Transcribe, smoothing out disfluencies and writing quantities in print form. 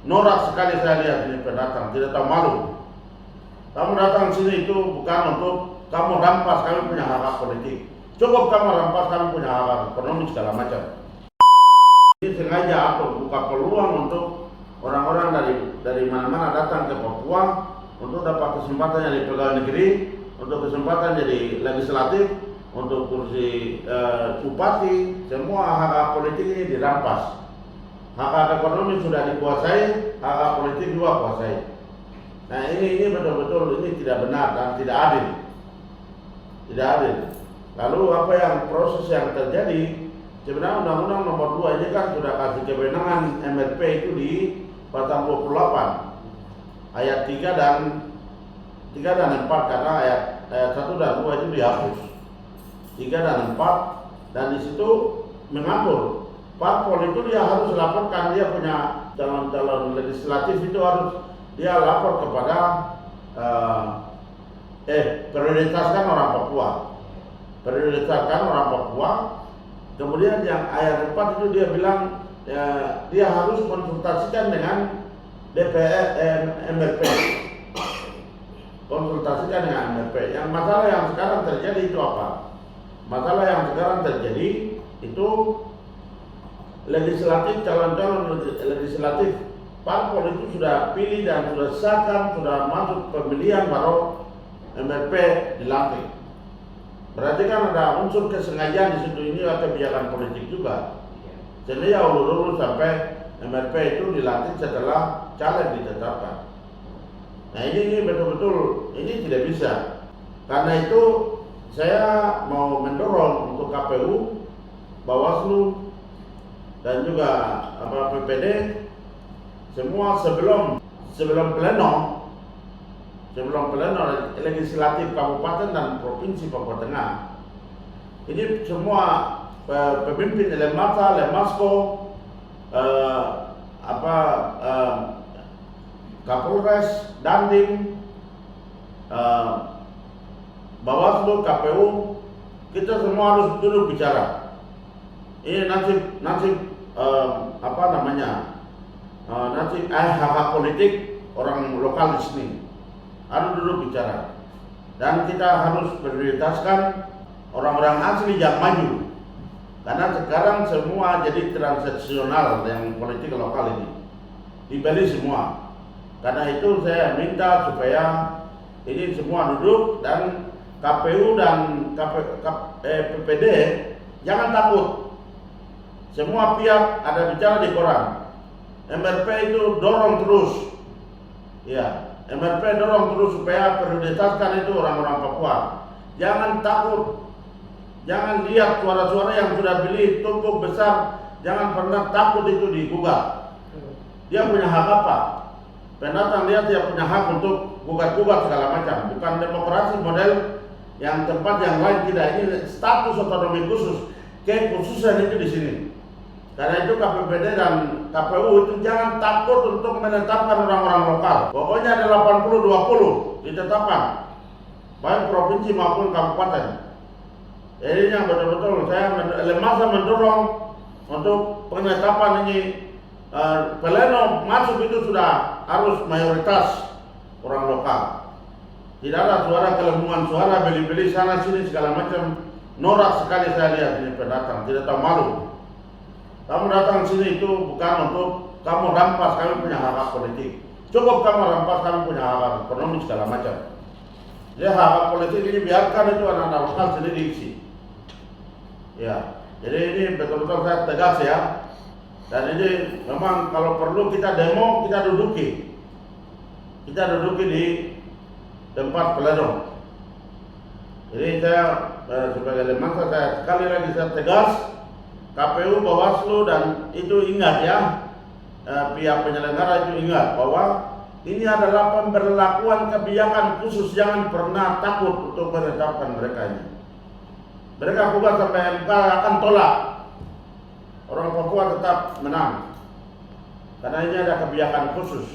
Norak sekali saya lihat ini pendatang, tidak tahu malu. Kamu datang sini itu bukan untuk kamu rampas kami punya hak politik. Cukup kamu rampas kami punya hak ekonomi segala macam. Ini sengaja atau buka peluang untuk orang-orang dari mana-mana datang ke Papua untuk dapat kesempatan jadi pegawai negeri, untuk kesempatan jadi legislatif, untuk kursi bupati. Semua hak politik ini dirampas. Hak ekonomi sudah dikuasai, hak politik juga kuasai. Nah ini betul-betul ini tidak benar dan tidak adil. Tidak adil. Lalu apa yang proses yang terjadi? Sebenarnya Undang-Undang Nomor 2 ini kan sudah kasih kewenangan MRP itu di pasal 28 ayat 3 dan 4 karena ayat 1 dan 2 itu dihapus. 3 dan 4 dan di situ mengatur parpol itu dia harus laporkan dia punya calon-calon legislatif itu harus dia lapor kepada prioritaskan orang Papua. Prioritaskan orang Papua. Kemudian yang ayat 4 itu dia bilang dia harus konsultasikan dengan DPR MRP. Konsultasikan dengan MRP. Yang masalah yang sekarang terjadi itu apa? Masalah yang sekarang terjadi itu legislatif, calon-calon legislatif parpol itu sudah pilih dan sudah sahkan, sudah masuk pemilihan baru MRP dilantik. Berarti kan ada unsur kesengajaan di situ, ini ada kebijakan politik juga. Jadi ya ulur-ulur sampai MRP itu dilantik setelah caleg ditetapkan. Nah ini betul-betul ini tidak bisa. Karena itu saya mau mendorong untuk KPU, Bawaslu dan juga PPD semua sebelum pleno legislatif kabupaten dan provinsi Papua Tengah. Ini semua pemimpin Lemata, Lemasko, Kapolres, Dandim, Bawaslu, KPU, kita semua harus duduk bicara. Ini nasib hak politik orang lokal di sini. Harus duduk bicara. Dan kita harus prioritaskan orang-orang asli yang maju. Karena sekarang semua jadi transaksional yang politik lokal ini. Dibeli semua. Karena itu saya minta supaya ini semua duduk dan KPU dan PPD jangan takut. Semua pihak ada bicara di koran. MRP itu dorong terus. Ya. MRP dorong terus supaya prioritaskan itu orang-orang Papua. Jangan takut. Jangan lihat suara-suara yang sudah pilih tumpuk besar. Jangan pernah takut itu digugat. Dia punya hak apa? Pendatang dia punya hak untuk gugat-gugat segala macam. Bukan demokrasi model yang tempat yang lain tidak. Ini status otonomi khusus. Kekhususan itu di sini. Karena itu KPPD dan KPU itu jangan takut untuk menetapkan orang-orang lokal. Pokoknya ada 80-20 ditetapkan, baik provinsi maupun kabupaten. Jadi yang betul-betul saya mendorong untuk penetapan ini. Pleno masuk itu sudah harus mayoritas orang lokal. Tidak ada suara gelembungan suara, beli-beli sana sini segala macam. Norak sekali saya lihat ini pendatang, tidak tahu malu. Kamu datang sini itu bukan untuk kamu rampas kami punya hak politik. Cukup kamu rampas kami punya hak ekonomi segala macam. Jadi hak politik ini biarkan itu anak-anak lokal sendiri isi. Ya, jadi ini betul-betul saya tegas ya. Dan ini memang kalau perlu kita demo, kita duduki di tempat pleno. Jadi saya sebagai lembaga saya sekali lagi saya tegas. KPU, Bawaslu dan itu ingat ya, pihak penyelenggara itu ingat bahwa ini adalah pemberlakuan kebijakan khusus. Jangan pernah takut untuk menetapkan mereka ini. Mereka gugat sampai MK akan tolak. Orang Papua tetap menang. Karena ini ada kebijakan khusus.